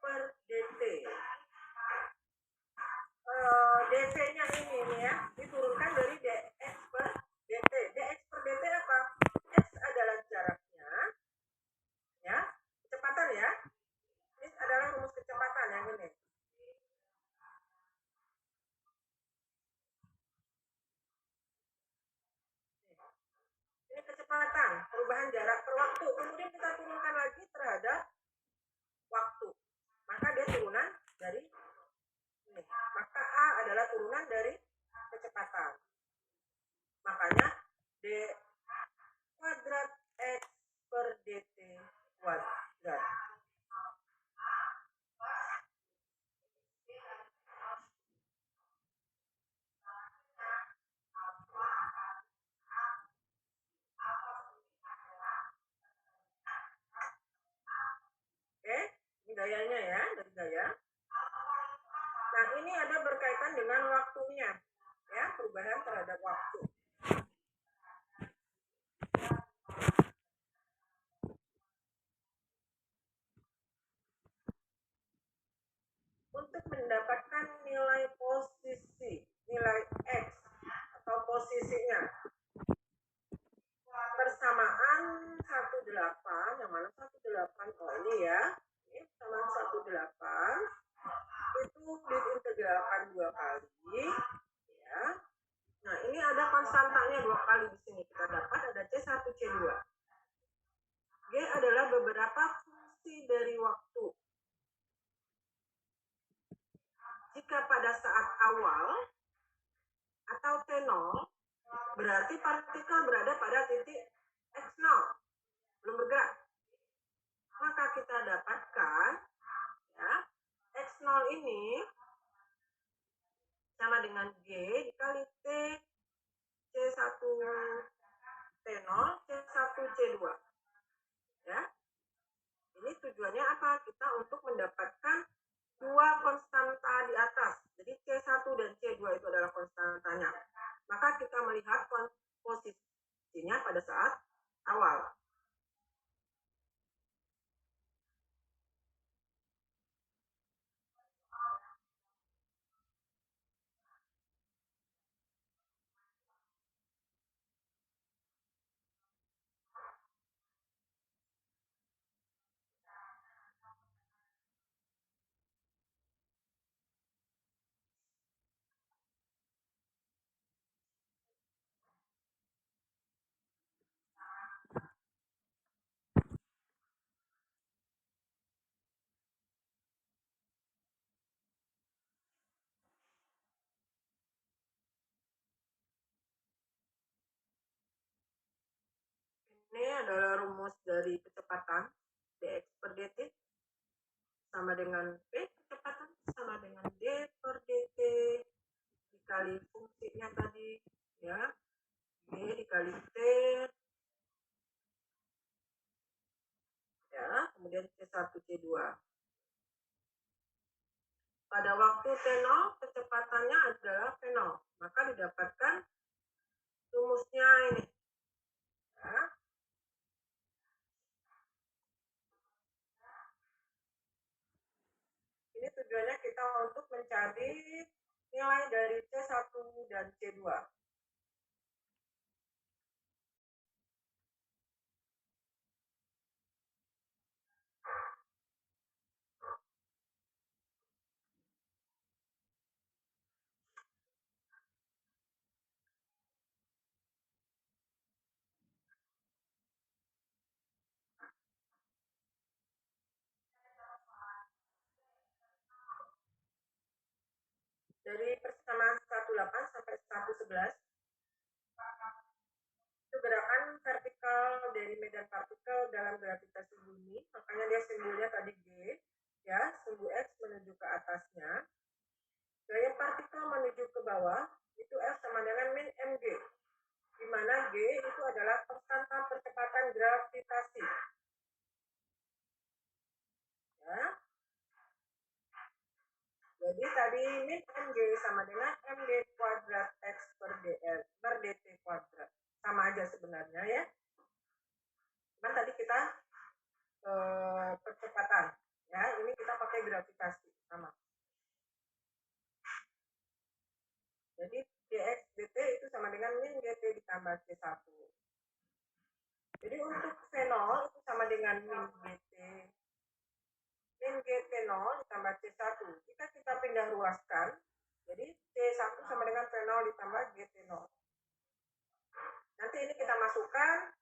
per dt. dc-nya ini nih ya, diturunkan dari dx per dt. dx per dt apa? X adalah jaraknya, ya, kecepatan ya. Ini adalah rumus kecepatan yang ini. Ini kecepatan, perubahan jarak per waktu. Kemudian kita turunkan lagi terhadap waktu. Maka dia turunan dari ini. Maka A adalah turunan dari kecepatan. Makanya D kuadrat X per dt kuadrat. Oke, ini gayanya ya, dari gaya. Nah, ini ada berkaitan dengan waktunya, ya, perubahan terhadap waktu. Untuk mendapatkan nilai posisi, nilai X atau posisinya, persamaan 18, yang mana 18, oh ini ya, ini persamaan 18, itu diintegralkan 2 kali, ya. Nah, ini ada konstantanya 2 kali di sini. Kita dapat ada C1, C2. G adalah beberapa fungsi dari waktu. Jika pada saat awal atau T0, berarti partikel berada pada titik X0, belum bergerak. Maka kita dapatkan, ya, X0 ini sama dengan G dikali T, C1 T0, C1 C2. Ya. Ini tujuannya apa? Kita untuk mendapatkan dua konstanta di atas. Jadi C1 dan C2 itu adalah konstantanya. Maka kita melihat posisinya pada saat awal. Ini adalah rumus dari kecepatan dx per dt sama dengan P kecepatan sama dengan D per dt dikali fungsinya tadi, ya, G dikali T, ya, kemudian C1 C2. Pada waktu T0 kecepatannya adalah V0, maka didapatkan rumusnya ini, ya. Ini tujuannya kita untuk mencari nilai dari C1 dan C2. Dari persamaan 18 sampai 111 itu gerakan vertikal dari medan partikel dalam gravitasi bumi, makanya dia simbolnya tadi G, ya, sumbu X menuju ke atasnya. Gaya partikel menuju ke bawah itu F sama dengan min mg, di mana G itu adalah konstanta percepatan gravitasi, ya. Jadi tadi min mg sama dengan mg kuadrat X per dt kuadrat, sama aja sebenarnya, ya. Cuman tadi kita percepatan, ya, ini kita pakai gravitasi sama. Jadi dx dt itu sama dengan min gt ditambah c1. Jadi untuk V0 itu sama dengan min gt0 ditambah c1. Jika kita pindah ruaskan, jadi c1 sama dengan V0 ditambah gt0. Nanti ini kita masukkan.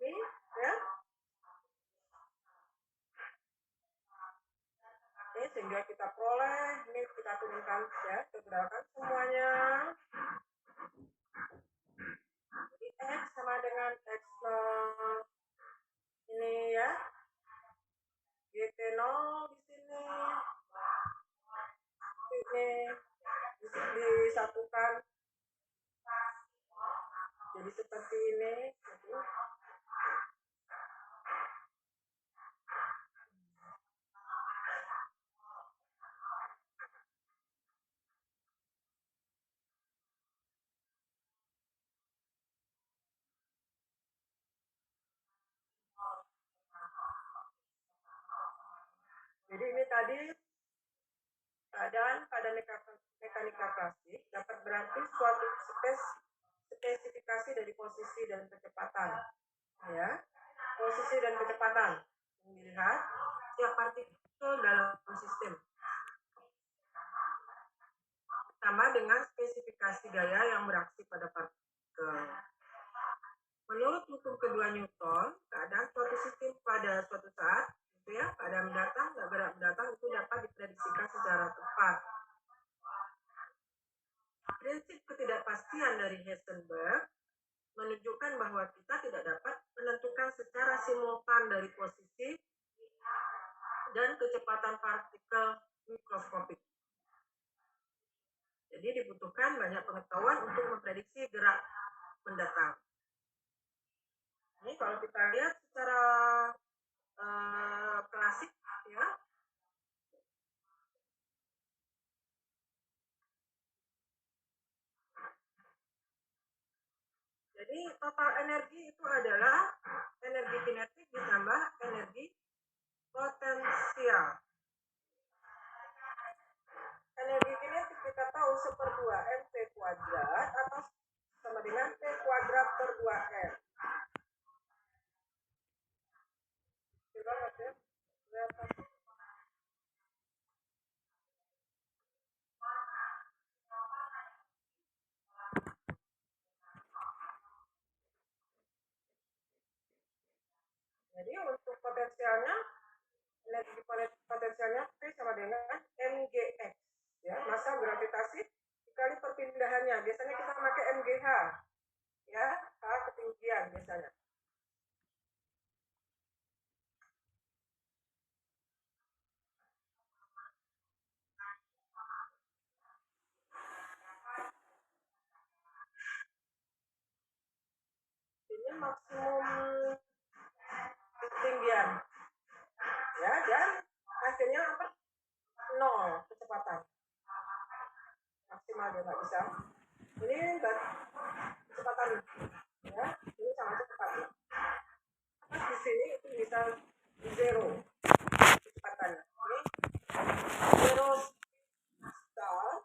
Ini ya. Oke, sehingga kita peroleh, ini kita turunkan ya, integralkan semuanya. Jadi X sama dengan X0 ini ya, GT0 di sini, ini disatukan jadi seperti ini. Jadi ini tadi keadaan pada mekanika klasik dapat berarti suatu spesifikasi dari posisi dan kecepatan, ya, posisi dan kecepatan. Melihat setiap partikel dalam sistem, ditambah dengan spesifikasi gaya yang beraksi pada partikel. Menurut hukum kedua Newton, keadaan suatu sistem pada suatu saat, gitu ya, keadaan mendatang, gerak mendatang itu dapat diprediksikan secara tepat. Prinsip ketidakpastian dari Heisenberg menunjukkan bahwa kita tidak dapat menentukan secara simultan dari posisi dan kecepatan partikel mikroskopik. Jadi dibutuhkan banyak pengetahuan untuk memprediksi gerak mendatang. Ini kalau kita lihat secara klasik ya. Jadi total energi itu adalah energi kinetik ditambah energi potensial. Energi kinetik kita tahu 1/2 mv kuadrat atau sama dengan P kuadrat per 2M. Jadi untuk potensialnya, energi potensialnya P sama dengan mgx, ya, massa gravitasi dikali perpindahannya. Biasanya kita pakai mgh, ya, H ketinggian biasanya. Ini maksimum ketinggian, ya, dan hasilnya apa? 0 kecepatan maksimal, dia nggak bisa. Ini kecepatan, ya, ini sangat cepat. Di sini itu bisa 0 kecepatannya. Ini 0 start,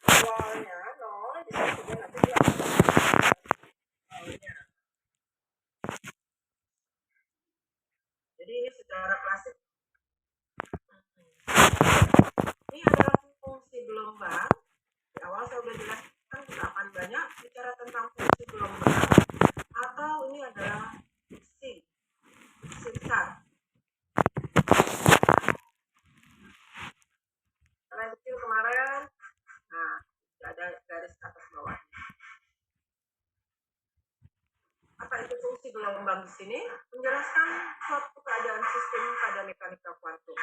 awalnya 0, di sini juga nanti dia awalnya. Jadi ini secara klasik. Ini adalah fungsi gelombang. Di awal saya sudah jelaskan kita akan banyak bicara tentang fungsi gelombang, atau ini adalah fungsi besar. Kalau yang kecil kemarin, nah ada garis atas bawah. Apa itu fungsi gelombang di sini? Menjelaskan suatu keadaan sistem pada mekanika kuantum.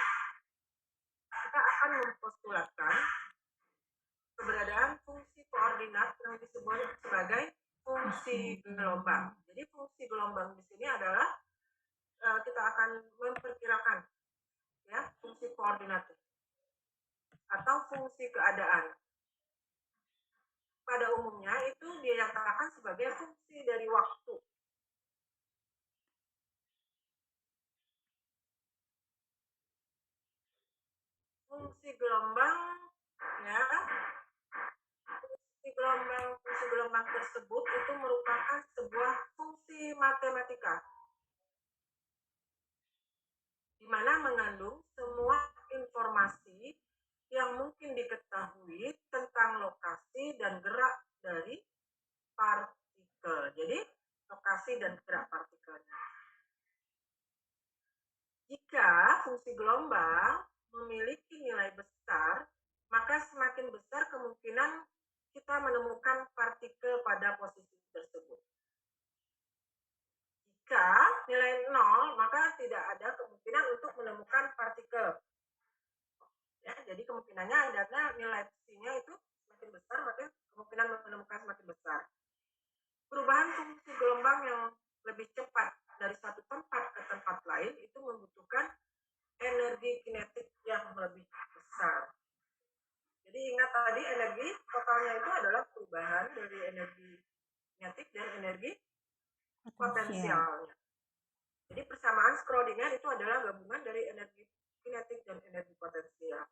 Kita akan mempostulatkan keberadaan fungsi koordinat yang disebut sebagai fungsi gelombang. Jadi fungsi gelombang gelombang di sini adalah kita akan memperkirakan ya fungsi koordinat atau fungsi keadaan. Pada umumnya itu dinyatakan sebagai fungsi dari waktu. Fungsi gelombang ya, fungsi gelombang tersebut itu merupakan sebuah fungsi matematika di mana mengandung semua informasi yang mungkin diketahui tentang lokasi dan gerak dari partikel. Jadi, lokasi dan gerak partikelnya. Jika fungsi gelombang memiliki nilai besar, maka semakin besar kemungkinan kita menemukan partikel pada posisi tersebut. Jika nilai 0, maka tidak ada kemungkinan untuk menemukan partikel. Ya, jadi kemungkinannya adalah nilai psi-nya itu semakin besar, maka kemungkinan menemukan semakin besar. Perubahan fungsi gelombang yang lebih cepat dari satu tempat ke tempat lain itu membutuhkan energi kinetik yang lebih besar. Jadi ingat tadi energi totalnya itu adalah perubahan dari energi kinetik dan energi potensialnya. Jadi persamaan Schrödinger itu adalah gabungan dari energi kinetik dan energi potensial.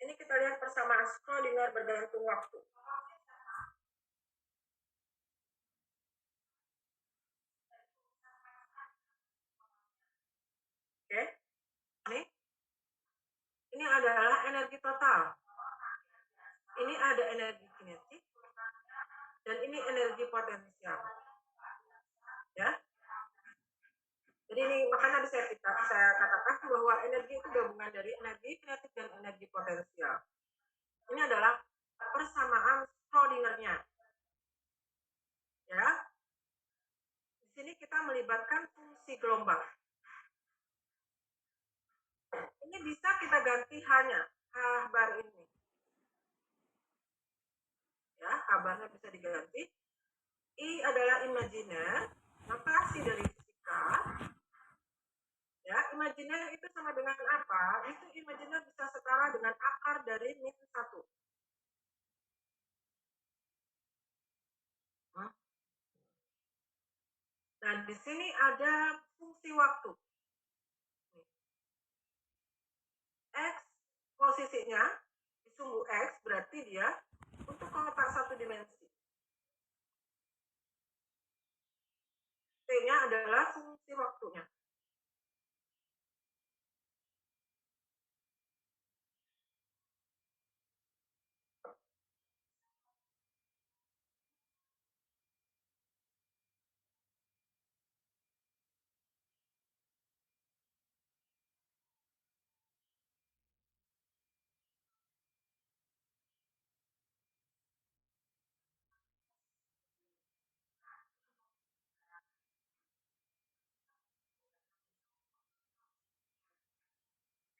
Ini kita lihat persamaan Schrödinger bergantung waktu. Oke, ini adalah energi total. Ini ada energi kinetik dan ini energi potensial. Ya. Jadi ini makanya saya katakan bahwa energi itu gabungan dari energi kinetik dan energi potensial. Ini adalah persamaan Schrödinger-nya. Ya. Di sini kita melibatkan fungsi gelombang. Ini bisa kita ganti hanya H bar ini. Ya, kabarnya bisa diganti. I adalah imajiner, notasi dari fisika. Ya, imajiner itu sama dengan apa? Itu imajiner bisa setara dengan akar dari min 1. Nah, di sini ada fungsi waktu. X posisinya disungguh X berarti dia untuk kotak satu dimensi. T-nya adalah fungsi waktunya.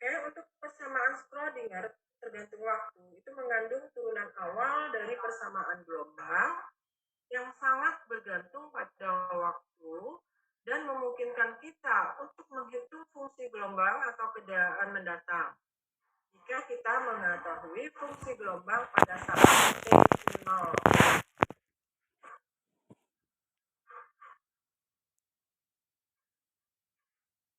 Oke, untuk persamaan Schrödinger tergantung waktu itu mengandung turunan awal dari persamaan gelombang yang sangat bergantung pada waktu dan memungkinkan kita untuk menghitung fungsi gelombang atau keadaan mendatang. Jika kita mengetahui fungsi gelombang pada saat T0.